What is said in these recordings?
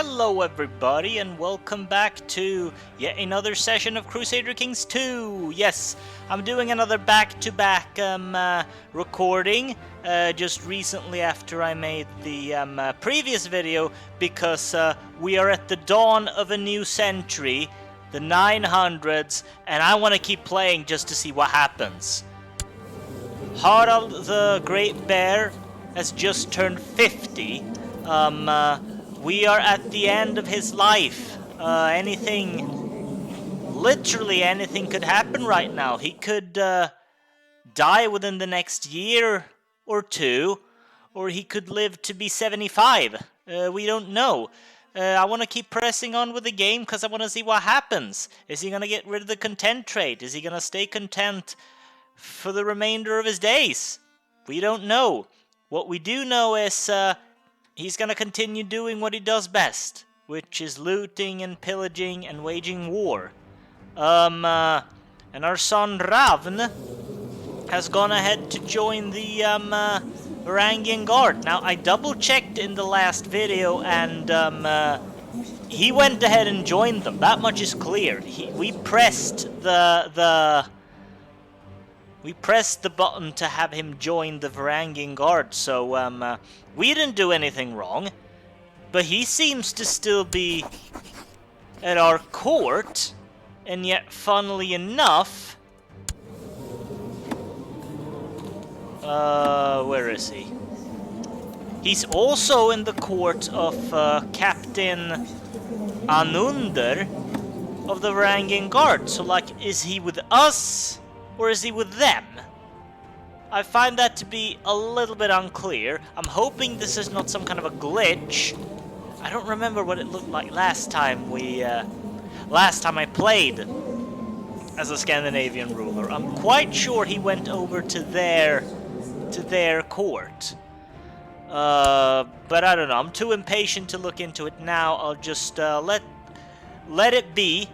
Hello everybody and welcome back to yet another session of Crusader Kings 2! Yes, I'm doing another back-to-back recording just recently after I made the previous video because we are at the dawn of a new century, the 900s, and I want to keep playing just to see what happens. Harald the Great Bear has just turned 50. We are at the end of his life. Literally anything could happen right now. He could die within the next year or two, or he could live to be 75. We don't know. I want to keep pressing on with the game because I want to see what happens. Is he going to get rid of the content trait? Is he going to stay content for the remainder of his days? We don't know. What we do know is he's gonna continue doing what he does best, which is looting and pillaging and waging war. And our son Ravn has gone ahead to join the Varangian Guard. Now, I double-checked in the last video, and he went ahead and joined them. That much is clear. We pressed We pressed the button to have him join the Varangian Guard, so we didn't do anything wrong. But he seems to still be at our court, and yet, funnily enough... where is he? He's also in the court of Captain Anunder of the Varangian Guard. So, like, is he with us? Or is he with them? I find that to be a little bit unclear. I'm hoping this is not some kind of a glitch. I don't remember what it looked like last time I played as a Scandinavian ruler. I'm quite sure he went over to their court. But I don't know. I'm too impatient to look into it now. I'll just let it be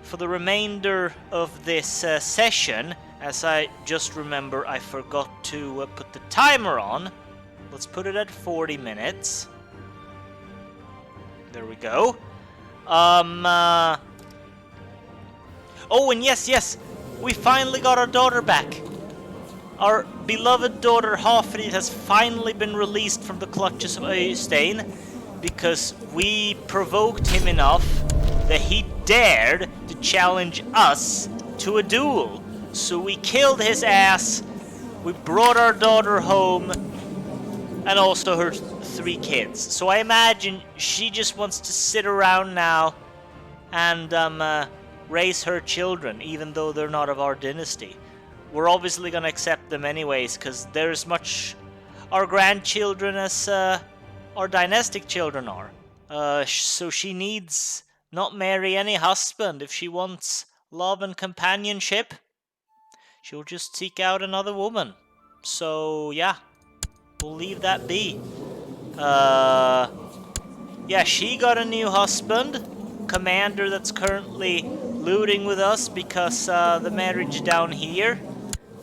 for the remainder of this session. As I just remember, I forgot to put the timer on. Let's put it at 40 minutes. There we go. Oh, and yes, we finally got our daughter back. Our beloved daughter Hafrid has finally been released from the clutches of Øystein because we provoked him enough that he dared to challenge us to a duel. So we killed his ass, we brought our daughter home, and also her 3 kids. So I imagine she just wants to sit around now and raise her children, even though they're not of our dynasty. We're obviously going to accept them anyways, because they're as much our grandchildren as our dynastic children are. So she needs not marry any husband. If she wants love and companionship, she'll just seek out another woman. So, yeah, we'll leave that be. Yeah, she got a new husband, commander that's currently looting with us because the marriage down here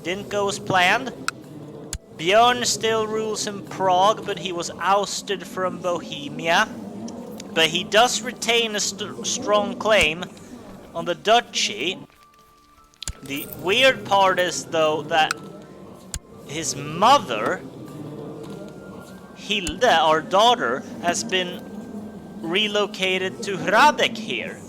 didn't go as planned. Björn still rules in Prague, but he was ousted from Bohemia. But he does retain a strong claim on the duchy. The weird part is, though, that his mother, Hilda, our daughter, has been relocated to Hradec here.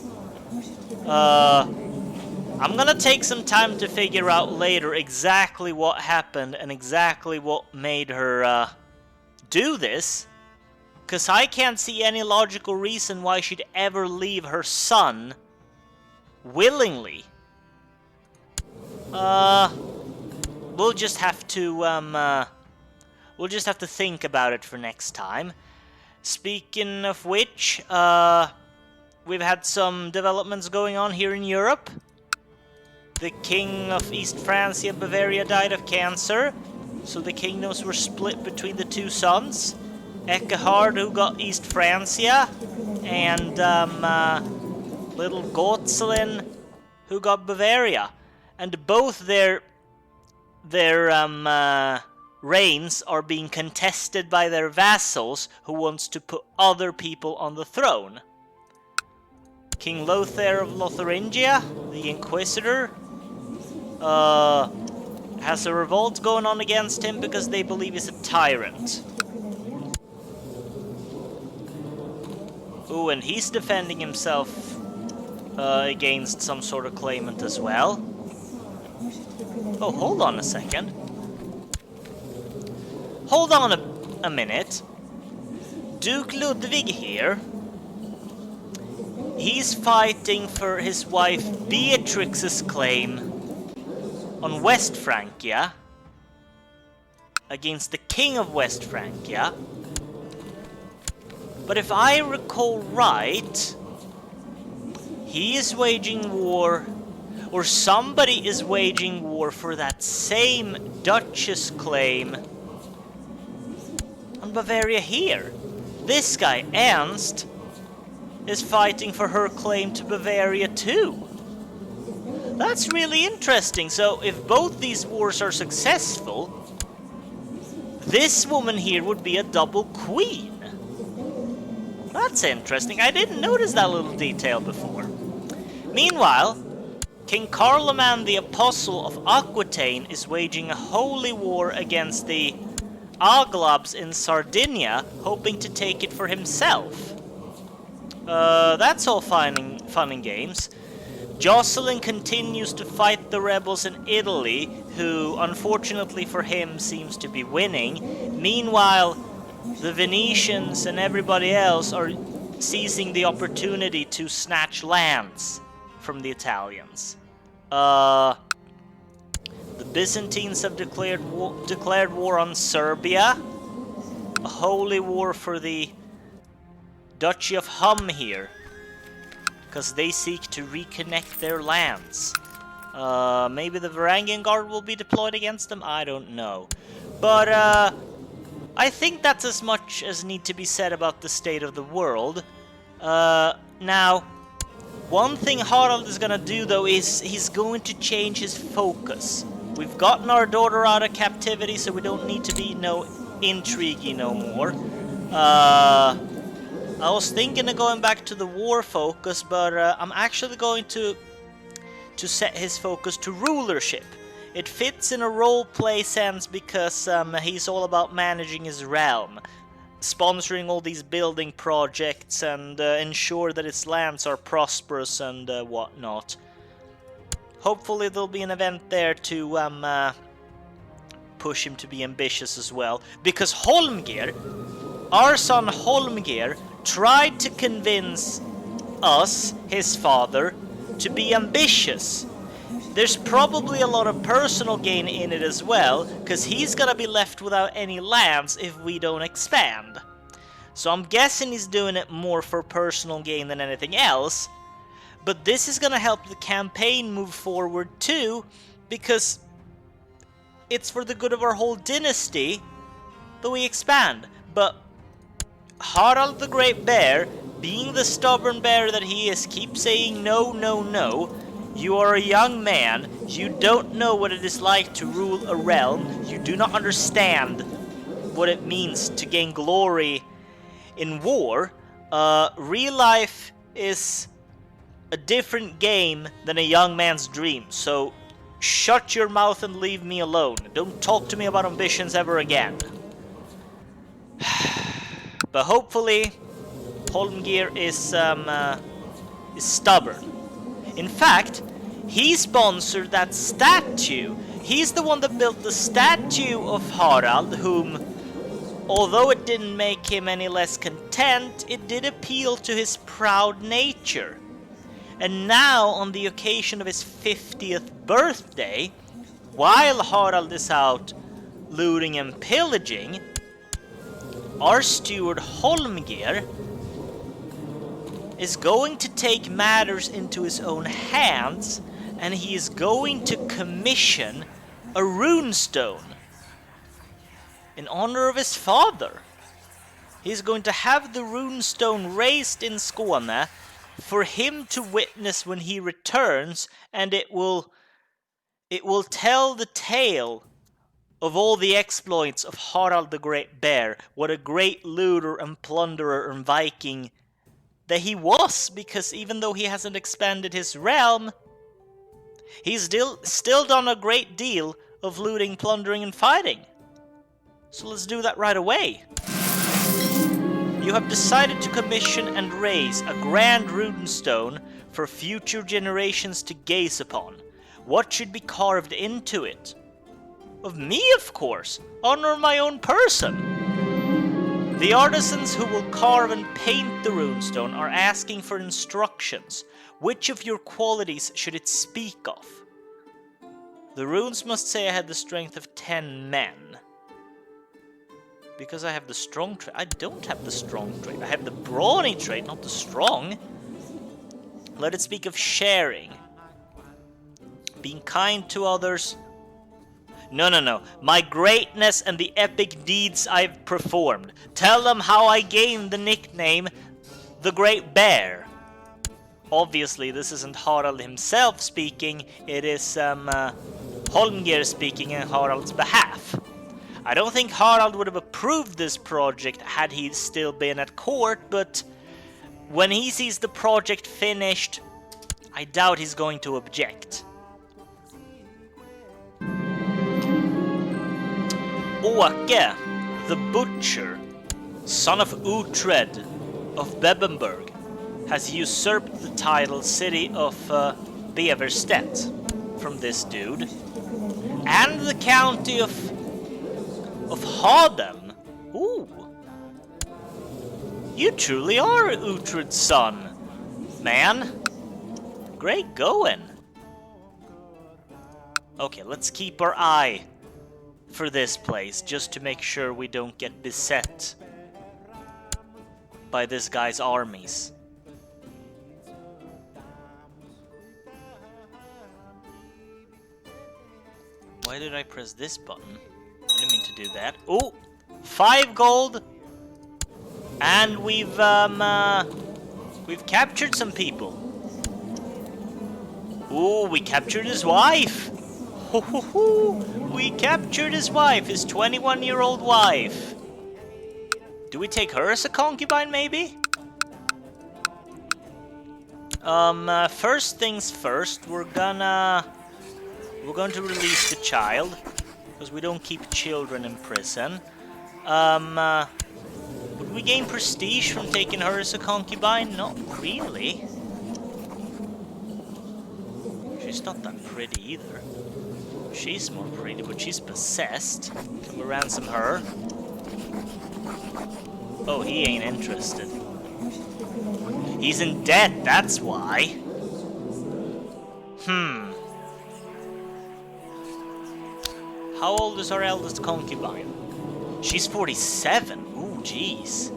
I'm gonna take some time to figure out later exactly what happened and exactly what made her do this. Because I can't see any logical reason why she'd ever leave her son willingly. We'll just have to think about it for next time. Speaking of which, we've had some developments going on here in Europe. The king of East Francia, Bavaria, died of cancer, so the kingdoms were split between the 2 sons. Eckehard, who got East Francia, and little Gotzelin, who got Bavaria. And both their reigns are being contested by their vassals who wants to put other people on the throne. King Lothair of Lotharingia, the Inquisitor, has a revolt going on against him because they believe he's a tyrant. Ooh, and he's defending himself against some sort of claimant as well. Oh, hold on a second. Hold on a minute. Duke Ludwig here, he's fighting for his wife Beatrix's claim on West Francia against the King of West Francia. But if I recall right, he is waging war, or somebody is waging war for that same Duchess claim on Bavaria here. This guy, Ernst, is fighting for her claim to Bavaria too. That's really interesting. So if both these wars are successful, this woman here would be a double queen. That's interesting. I didn't notice that little detail before. Meanwhile, King Carloman the Apostle of Aquitaine is waging a holy war against the Aglabs in Sardinia, hoping to take it for himself. That's all fun and games. Jocelyn continues to fight the rebels in Italy, who, unfortunately for him, seems to be winning. Meanwhile, the Venetians and everybody else are seizing the opportunity to snatch lands from the Italians. The Byzantines have declared war on Serbia. A holy war for the Duchy of Hum here, because they seek to reconnect their lands. Maybe the Varangian Guard will be deployed against them? I don't know. But I think that's as much as need to be said about the state of the world. Now, one thing Harald is gonna do though is he's going to change his focus. We've gotten our daughter out of captivity, so we don't need to be no intriguey no more. I was thinking of going back to the war focus, but I'm actually going to set his focus to rulership. It fits in a role-play sense because he's all about managing his realm, sponsoring all these building projects and ensure that its lands are prosperous and whatnot. Hopefully there'll be an event there to push him to be ambitious as well, because Holmgir, our son Holmgir, tried to convince us, his father, to be ambitious. There's probably a lot of personal gain in it as well, because he's gonna be left without any lands if we don't expand. So I'm guessing he's doing it more for personal gain than anything else, but this is gonna help the campaign move forward too, because it's for the good of our whole dynasty that we expand. But Harald the Great Bear, being the stubborn bear that he is, keeps saying no, no, no. You are a young man, you don't know what it is like to rule a realm, you do not understand what it means to gain glory in war. Real life is a different game than a young man's dream, so shut your mouth and leave me alone. Don't talk to me about ambitions ever again. But hopefully, Holmgir is stubborn. In fact, he sponsored that statue. He's the one that built the statue of Harald, whom, although it didn't make him any less content, it did appeal to his proud nature. And now, on the occasion of his 50th birthday, while Harald is out looting and pillaging, our steward Holmgir is going to take matters into his own hands, and he is going to commission a runestone in honor of his father. He's going to have the runestone raised in Skåne for him to witness when he returns, and it will tell the tale of all the exploits of Harald the Great Bear, what a great looter and plunderer and Viking that he was, because even though he hasn't expanded his realm, he's still done a great deal of looting, plundering, and fighting. So let's do that right away. You have decided to commission and raise a grand runestone for future generations to gaze upon. What should be carved into it? Of me, of course. Honor my own person. The artisans who will carve and paint the runestone are asking for instructions. Which of your qualities should it speak of? The runes must say I had the strength of 10 men. Because I have the strong trait. I don't have the strong trait. I have the brawny trait, not the strong. Let it speak of sharing. Being kind to others. No. My greatness and the epic deeds I've performed. Tell them how I gained the nickname the Great Bear. Obviously, this isn't Harald himself speaking. It is Holmgir speaking in Harald's behalf. I don't think Harald would have approved this project had he still been at court, but when he sees the project finished, I doubt he's going to object. Åke, the butcher, son of Uhtred of Bebenberg, has usurped the title City of Beverstedt from this dude, and the county of Hadem. Ooh. You truly are Uhtred's son, man. Great going. Okay, let's keep our eye for this place, just to make sure we don't get beset by this guy's armies. Why did I press this button? I didn't mean to do that. Oh, 5 gold, and we've captured some people. Ooh, we captured his wife. We captured his wife, his 21-year-old wife. Do we take her as a concubine, maybe? First things first, we're going to release the child, because we don't keep children in prison. Would we gain prestige from taking her as a concubine? Not really. She's not that pretty either. She's more pretty, but she's possessed. Can we ransom her? Oh, he ain't interested. He's in debt, that's why. How old is our eldest concubine? She's 47. Ooh, jeez.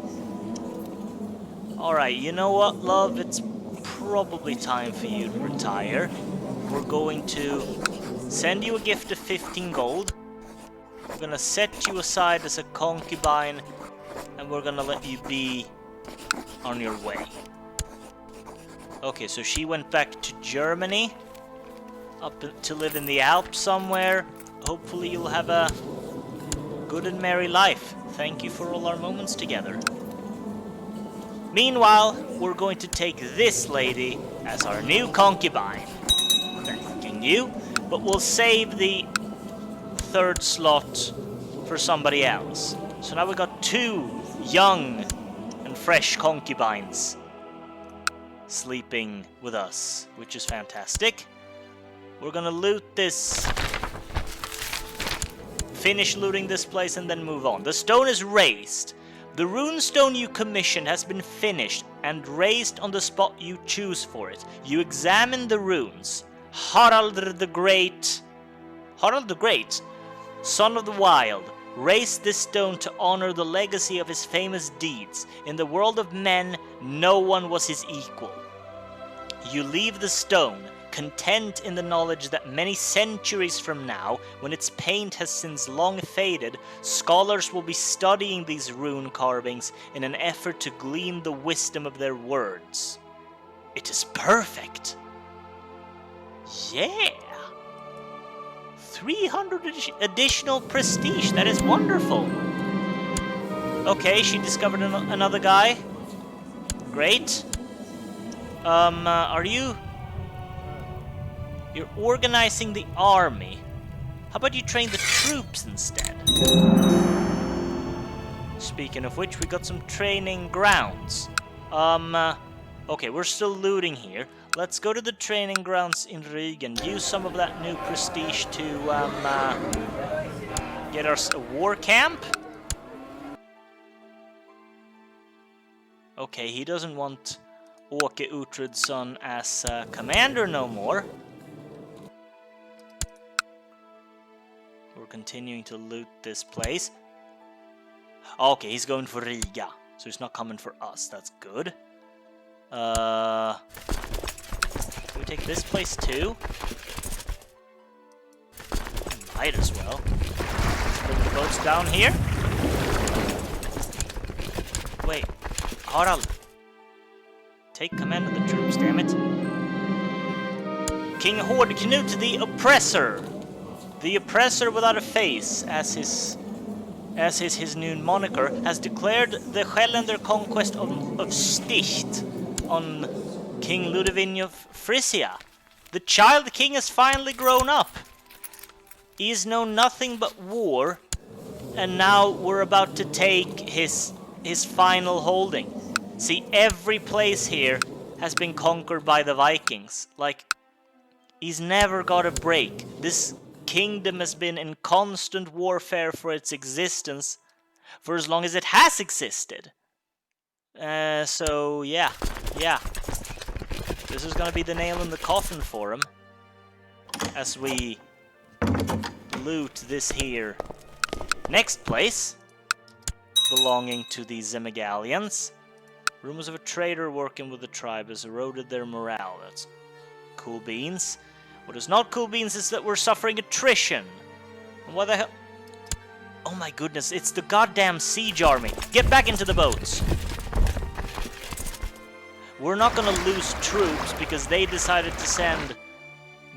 Alright, you know what, love? It's probably time for you to retire. We're going to send you a gift of 15 gold. We're gonna set you aside as a concubine, and we're gonna let you be on your way. Okay, so she went back to Germany, up to live in the Alps somewhere. Hopefully you'll have a good and merry life. Thank you for all our moments together. Meanwhile, we're going to take this lady as our new concubine. Thanking you, but we'll save the 3rd slot for somebody else. So now we got 2 young and fresh concubines sleeping with us, which is fantastic. We're gonna loot this, finish looting this place, and then move on. The stone is raised. The runestone you commissioned has been finished and raised on the spot you choose for it. You examine the runes. Harald the Great, son of the Wild, raised this stone to honor the legacy of his famous deeds. In the world of men, no one was his equal. You leave the stone, content in the knowledge that many centuries from now, when its paint has since long faded, scholars will be studying these rune carvings in an effort to glean the wisdom of their words. It is perfect. Yeah. 300 additional prestige. That is wonderful. Okay, she discovered another guy. Great. Are you... You're organizing the army. How about you train the troops instead? Speaking of which, we got some training grounds. Okay, we're still looting here. Let's go to the training grounds in Riga and use some of that new prestige to, get us a war camp. Okay, he doesn't want Åke Uhtredson as commander no more. We're continuing to loot this place. Okay, he's going for Riga, so he's not coming for us. That's good. Can we take this place too? Might as well. Let's bring the boats down here. Wait, Harald. Take command of the troops, damn it. King Hårdknut the Oppressor. The Oppressor without a face, as is his new moniker, has declared the Shelender conquest of Sticht on King Ludovine of Frisia. The child king has finally grown up. He has known nothing but war, and now we're about to take his final holding. See, every place here has been conquered by the Vikings. Like, he's never got a break. This kingdom has been in constant warfare for its existence for as long as it has existed. So, yeah. This is gonna be the nail in the coffin for him as we loot this here next place belonging to the Zemegalians. Rumors of a traitor working with the tribe has eroded their morale. That's cool beans. What is not cool beans is that we're suffering attrition. And what the hell? Oh my goodness, it's the goddamn siege army. Get back into the boats. We're not gonna lose troops because they decided to send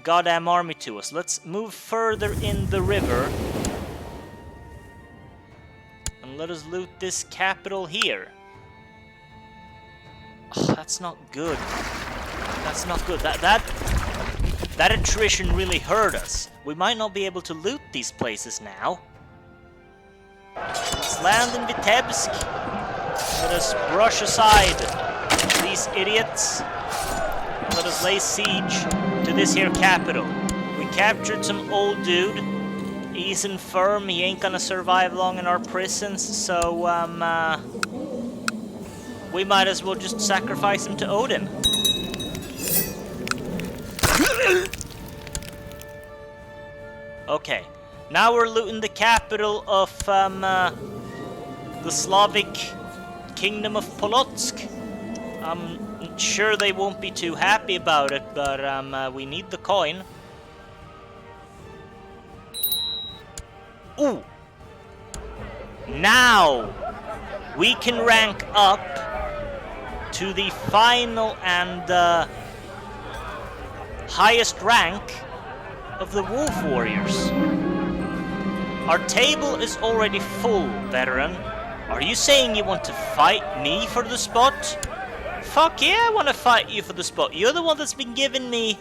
goddamn army to us. Let's move further in the river. And let us loot this capital here. Oh, that's not good. That's not good. That attrition really hurt us. We might not be able to loot these places now. Let's land in Vitebsk. Let us brush aside these idiots. Let us lay siege to this here capital. We captured some old dude. He's infirm. He ain't gonna survive long in our prisons. So, we might as well just sacrifice him to Odin. Okay, now we're looting the capital of the Slavic kingdom of Polotsk. I'm sure they won't be too happy about it, but we need the coin. Ooh! Now we can rank up to the final and highest rank of the Wolf Warriors. Our table is already full, veteran. Are you saying you want to fight me for the spot? Fuck yeah, I want to fight you for the spot. You're the one that's been giving me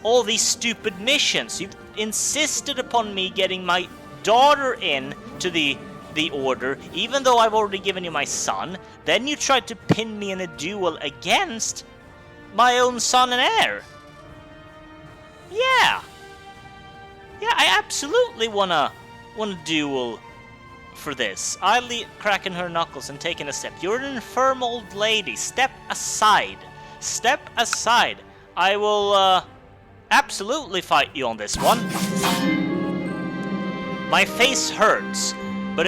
all these stupid missions. You've insisted upon me getting my daughter in to the order, even though I've already given you my son. Then you tried to pin me in a duel against my own son and heir. Yeah, I absolutely wanna duel for this. Idly cracking her knuckles and taking a step. You're an infirm old lady. Step aside. Step aside. I will absolutely fight you on this one. My face hurts, but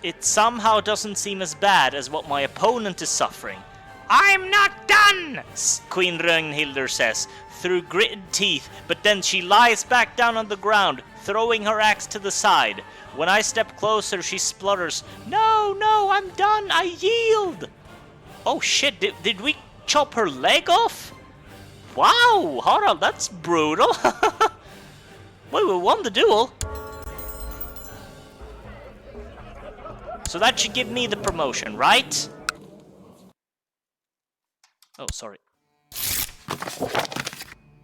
it somehow doesn't seem as bad as what my opponent is suffering. I'm not done, Queen Ragnhildur says, through gritted teeth, but then she lies back down on the ground, throwing her axe to the side. When I step closer, she splutters, No, I'm done, I yield! Oh shit, did we chop her leg off? Wow, Harald, that's brutal. Wait, we won the duel? So that should give me the promotion, right? Oh, sorry.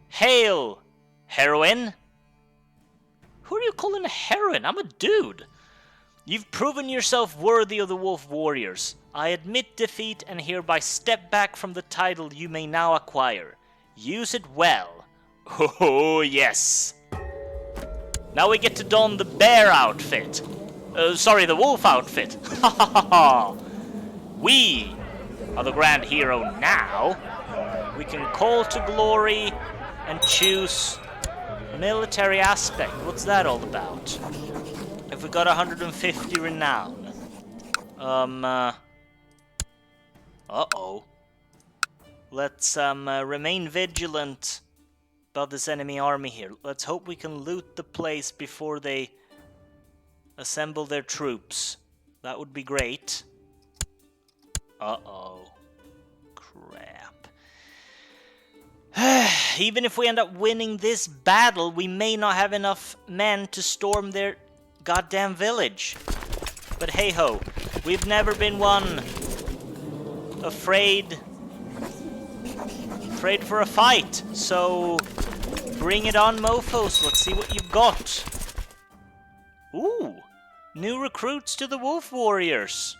Hail, heroine! Who are you calling a heroine? I'm a dude! You've proven yourself worthy of the Wolf Warriors. I admit defeat and hereby step back from the title you may now acquire. Use it well. Oh, yes! Now we get to don the bear outfit. Sorry, the wolf outfit. Ha ha ha ha! We are the grand hero now. We can call to glory and choose military aspect. What's that all about? If we got 150 renown. Uh-oh. Let's remain vigilant about this enemy army here. Let's hope we can loot the place before they assemble their troops. That would be great. Uh-oh. Crap. Even if we end up winning this battle, we may not have enough men to storm their goddamn village. But hey-ho, we've never been one afraid for a fight. So bring it on, mofos. Let's see what you've got. Ooh, new recruits to the Wolf Warriors.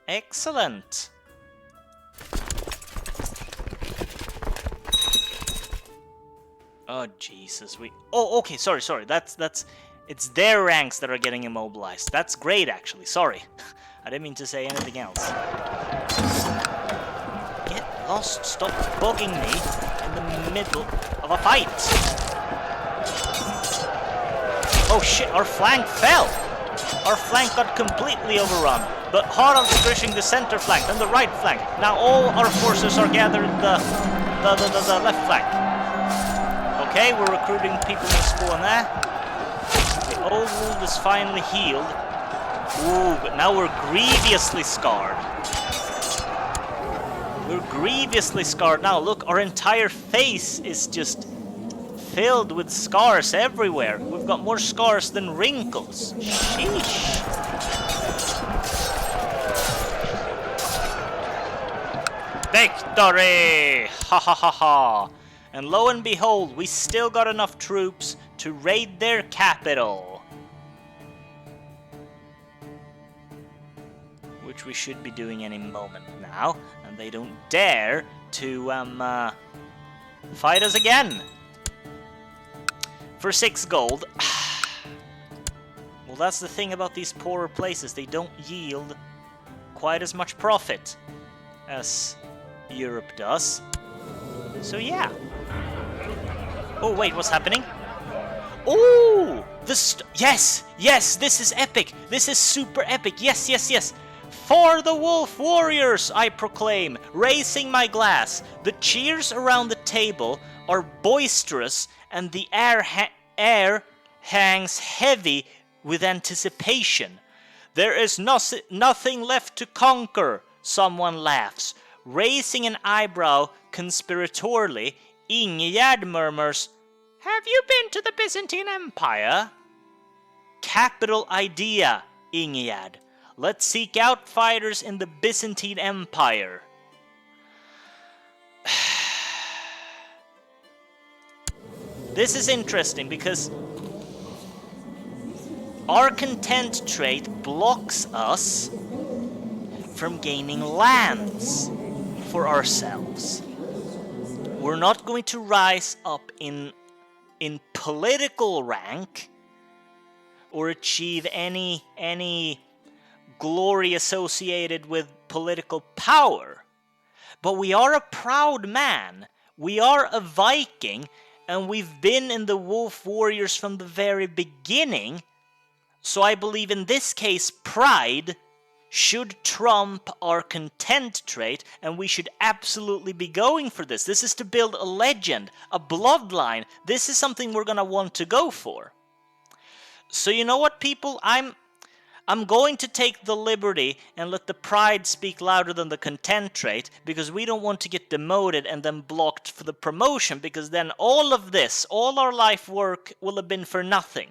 Excellent. Oh Jesus, oh, okay, sorry. It's their ranks that are getting immobilized. That's great, actually. Sorry, I didn't mean to say anything else. Get lost! Stop bugging me in the middle of a fight. Oh shit! Our flank fell. Our flank got completely overrun. But Harald's pushing the center flank and the right flank. Now all our forces are gathered in the left flank. Okay, we're recruiting people in spawn there. The old wound is finally healed. Ooh, but now we're grievously scarred. We're grievously scarred now. Look, our entire face is just filled with scars everywhere. We've got more scars than wrinkles. Sheesh. Victory! Ha ha ha ha! And lo and behold, we still got enough troops to raid their capital. Which we should be doing any moment now. And they don't dare to fight us again. For 6 gold. Well, that's the thing about these poorer places. They don't yield quite as much profit as Europe does. So yeah. Oh wait, what's happening? Oh, yes, this is epic. This is super epic. Yes. For the Wolf Warriors, I proclaim, raising my glass. The cheers around the table are boisterous, and the air hangs heavy with anticipation. There is nothing left to conquer, someone laughs. Raising an eyebrow conspiratorially, Ingegerd murmurs, "Have you been to the Byzantine Empire?" Capital idea, Ingegerd. Let's seek out fighters in the Byzantine Empire. This is interesting because our content trait blocks us from gaining lands for ourselves. We're not going to rise up in political rank or achieve any glory associated with political power. But we are a proud man. We are a Viking, and we've been in the Wolf Warriors from the very beginning. So I believe in this case, pride should trump our content trait, and we should absolutely be going for this. This is to build a legend, a bloodline. This is something we're gonna want to go for. So you know what, people? I'm I'm going to take the liberty and let the pride speak louder than the content trait, because we don't want to get demoted and then blocked for the promotion, because then all of this, all our life work will have been for nothing.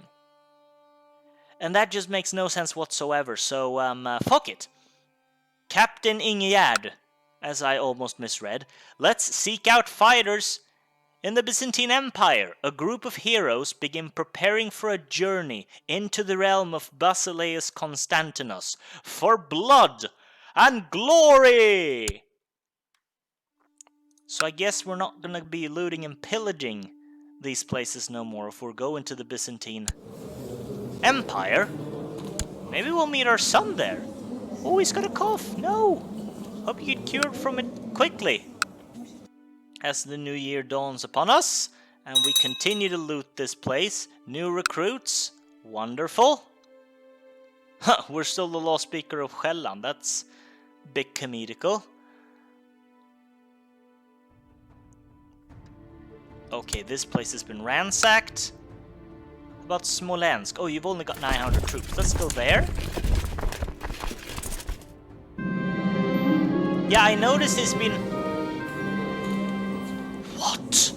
And that just makes no sense whatsoever, so fuck it. Captain Ingegerd, as I almost misread, let's seek out fighters. In the Byzantine Empire, a group of heroes begin preparing for a journey into the realm of Basileus Constantinos for blood and glory! So I guess we're not gonna be looting and pillaging these places no more if we're going to the Byzantine Empire. Maybe we'll meet our son there. Oh, he's got a cough. No! Hope you get cured from it quickly. As the new year dawns upon us, and we continue to loot this place. New recruits. Wonderful. Huh, we're still the law speaker of Själland. That's big comedical. Okay, this place has been ransacked. About Smolensk. Oh, you've only got 900 troops. Let's go there. Yeah, I noticed he's been... What?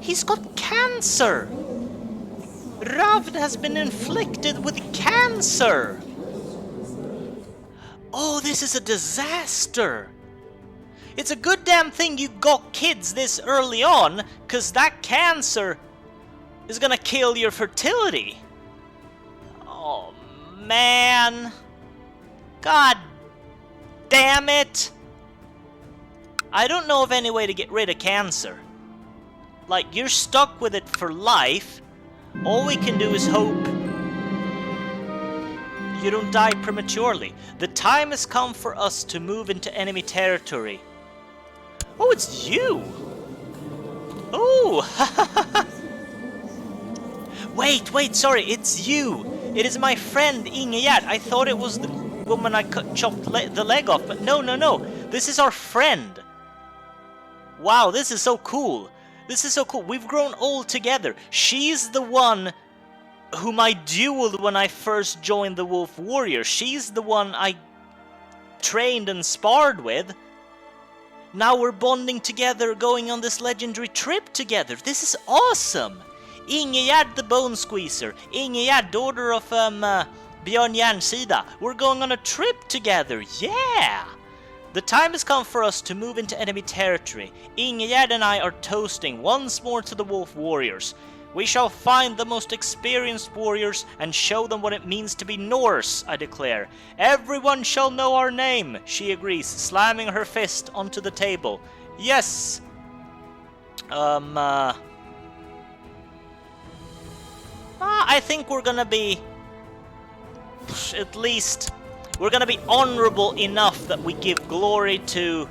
He's got cancer! Ravd has been inflicted with cancer! Oh, this is a disaster! It's a good damn thing you got kids this early on, cause that cancer is gonna kill your fertility. Oh, man. God damn it! I don't know of any way to get rid of cancer. Like, you're stuck with it for life. All we can do is hope you don't die prematurely. The time has come for us to move into enemy territory. Oh, it's you! Oh! Wait, sorry, it's you! It is my friend Ingegerd. I thought it was the woman I chopped the leg off, but no. This is our friend. Wow, this is so cool. This is so cool. We've grown old together. She's the one whom I dueled when I first joined the Wolf Warrior. She's the one I trained and sparred with. Now we're bonding together, going on this legendary trip together. This is awesome. Ingegerd the Bone Squeezer. Ingegerd, daughter of Björn Järnsida. We're going on a trip together. Yeah! The time has come for us to move into enemy territory. Ingegerd and I are toasting once more to the Wolf Warriors. We shall find the most experienced warriors and show them what it means to be Norse, I declare. Everyone shall know our name, she agrees, slamming her fist onto the table. Yes! I think we're gonna be... at least... we're gonna be honorable enough that we give glory to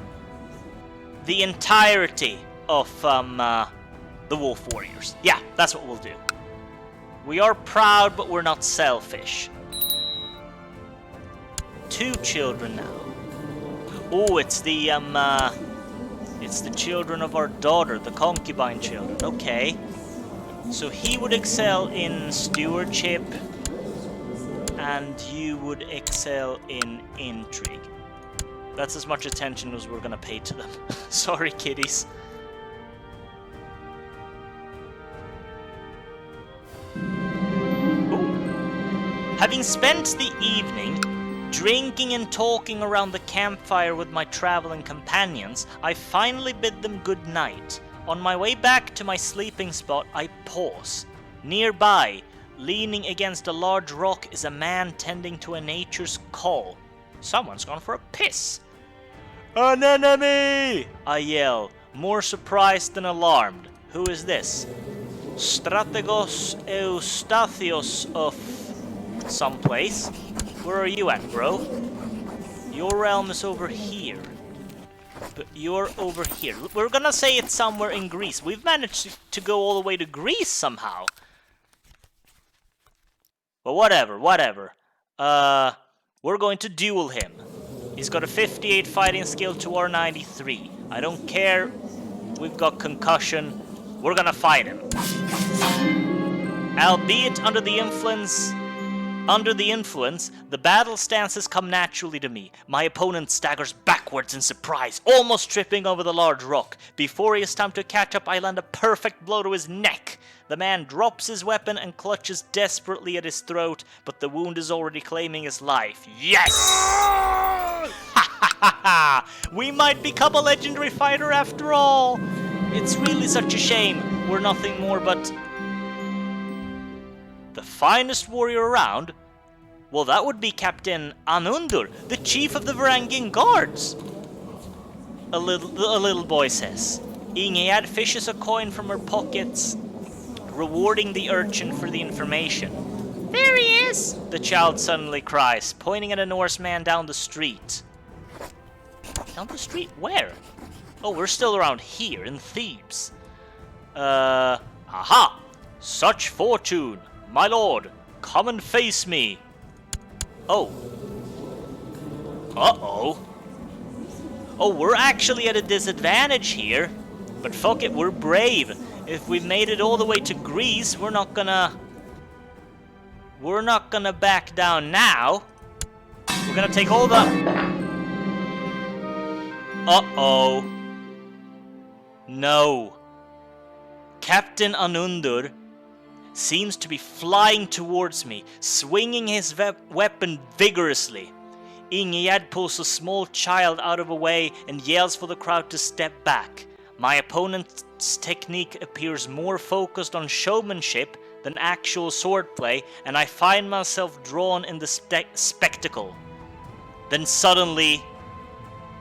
the entirety of the Wolf Warriors. Yeah, that's what we'll do. We are proud, but we're not selfish. 2 children now. Oh, it's the children of our daughter, the concubine children. Okay. So he would excel in stewardship, and you would excel in intrigue. That's as much attention as we're gonna pay to them. Sorry, kiddies. Ooh. Having spent the evening drinking and talking around the campfire with my traveling companions, I finally bid them good night. On my way back to my sleeping spot, I pause. Nearby, leaning against a large rock, is a man tending to a nature's call. Someone's gone for a piss. An enemy! I yell, more surprised than alarmed. Who is this? Strategos Eustathios of someplace. Where are you at, bro? Your realm is over here. But you're over here. We're gonna say it's somewhere in Greece. We've managed to go all the way to Greece somehow. But whatever. We're going to duel him. He's got a 58 fighting skill to our 93. I don't care. We've got concussion. We're gonna fight him. Albeit under the influence Under the influence, the battle stances come naturally to me. My opponent staggers backwards in surprise, almost tripping over the large rock. Before he has time to catch up, I land a perfect blow to his neck. The man drops his weapon and clutches desperately at his throat, but the wound is already claiming his life. Yes! We might become a legendary fighter after all. It's really such a shame we're nothing more but the finest warrior around. Well, that would be Captain Anundur, the chief of the Varangian Guards. A little boy says. Ingegerd fishes a coin from her pockets, rewarding the urchin for the information. There he is, the child suddenly cries, pointing at a Norseman down the street. Down the street? Where? Oh, we're still around here, in Thebes. Aha! Such fortune! My lord, come and face me. Oh. Uh-oh. Oh, we're actually at a disadvantage here. But fuck it, we're brave. If we've made it all the way to Greece, we're not gonna back down now. We're gonna take all the... Uh-oh. No. Captain Anundur seems to be flying towards me, swinging his weapon vigorously. Ingegerd pulls a small child out of the way and yells for the crowd to step back. My opponent's technique appears more focused on showmanship than actual swordplay, and I find myself drawn in the spectacle. Then suddenly,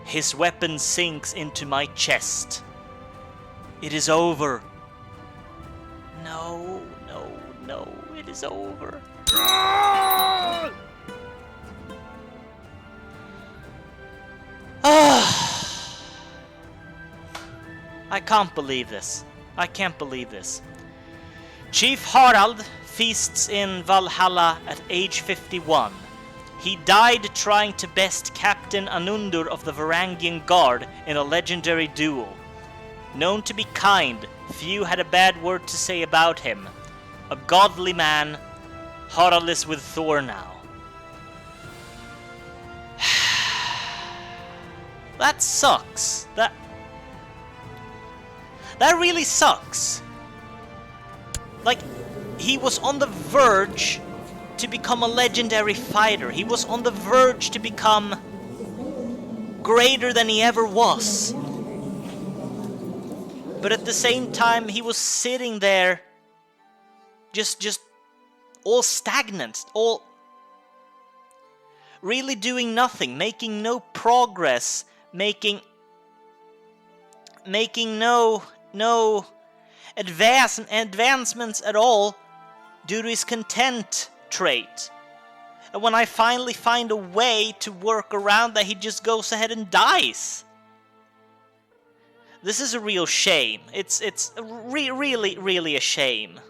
his weapon sinks into my chest. It is over. No, it is over. I can't believe this. I can't believe this. Chief Harald feasts in Valhalla at age 51. He died trying to best Captain Anundur of the Varangian Guard in a legendary duel. Known to be kind, few had a bad word to say about him. A godly man, Harald is with Thor now. That sucks. That really sucks. Like, he was on the verge to become a legendary fighter. He was on the verge to become greater than he ever was. But at the same time, he was sitting there just all stagnant, all really doing nothing, making no progress, making no advancements at all due to his content trait. And when I finally find a way to work around that, he just goes ahead and dies. This is a real shame. It's really a shame.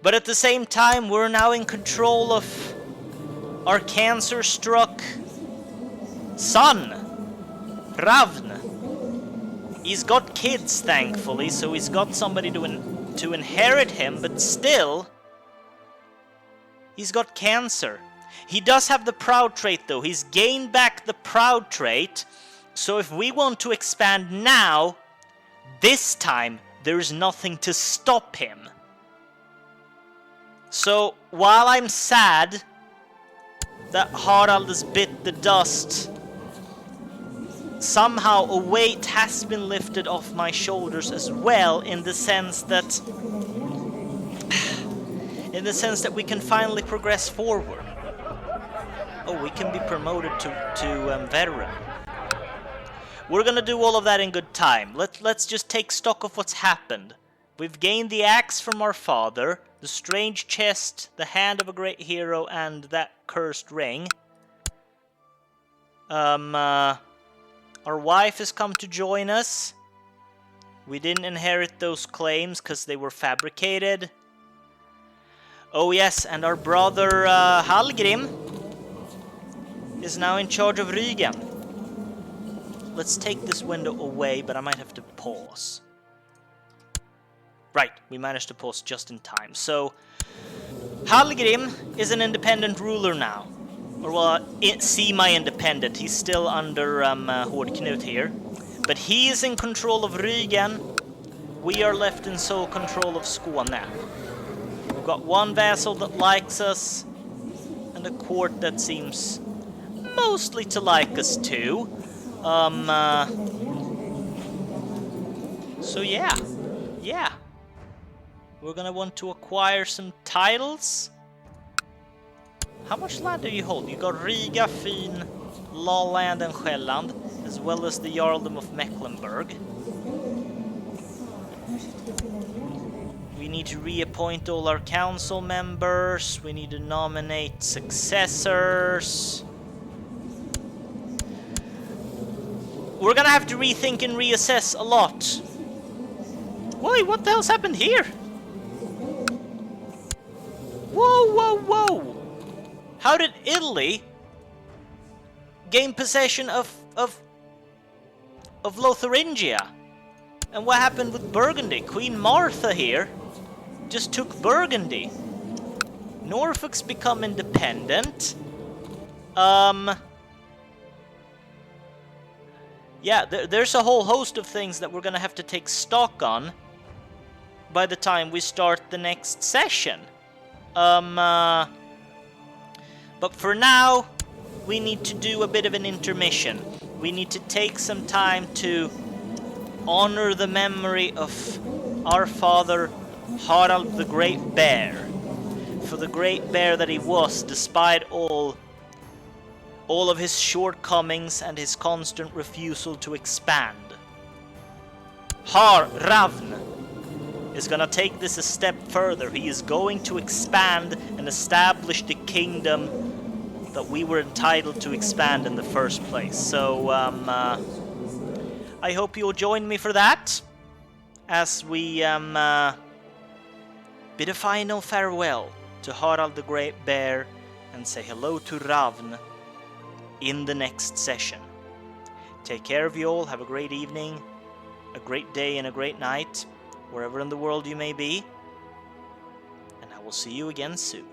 But at the same time, we're now in control of our cancer-struck son, Ravn. He's got kids, thankfully, so he's got somebody to inherit him, but still, he's got cancer. He does have the proud trait, though. He's gained back the proud trait, so if we want to expand now, this time, there's nothing to stop him. So, while I'm sad that Harald has bit the dust, somehow a weight has been lifted off my shoulders as well, in the sense that we can finally progress forward. Oh, we can be promoted to veteran. We're gonna do all of that in good time. Let's just take stock of what's happened. We've gained the axe from our father, the strange chest, the hand of a great hero, and that cursed ring. Our wife has come to join us. We didn't inherit those claims because they were fabricated. Oh yes, and our brother Hallgrim is now in charge of Rygen. Let's take this window away, but I might have to pause. Right, we managed to pause just in time. So, Hallgrim is an independent ruler now. Or well, semi-independent. He's still under Hård Knut here. But he is in control of Rügen. We are left in sole control of Skåne. We've got one vassal that likes us, and a court that seems mostly to like us too. So yeah. We're gonna want to acquire some titles. How much land do you hold? You got Riga, Fyn, Lolland and Själland, as well as the Jarldom of Mecklenburg. We need to reappoint all our council members. We need to nominate successors. We're gonna have to rethink and reassess a lot. Wait, what the hell's happened here? Whoa! How did Italy gain possession of Lotharingia? And what happened with Burgundy? Queen Martha here just took Burgundy. Norfolk's become independent. Yeah, there's a whole host of things that we're gonna have to take stock on by the time we start the next session. But for now, we need to do a bit of an intermission. We need to take some time to honor the memory of our father, Harald the Great Bear. For the great bear that he was, despite all of his shortcomings and his constant refusal to expand. Ravn is gonna take this a step further. He is going to expand and establish the kingdom that we were entitled to expand in the first place. So, I hope you'll join me for that, as we bid a final farewell to Harald the Great Bear and say hello to Ravn in the next session. Take care of you all, have a great evening, a great day and a great night, wherever in the world you may be, and I will see you again soon.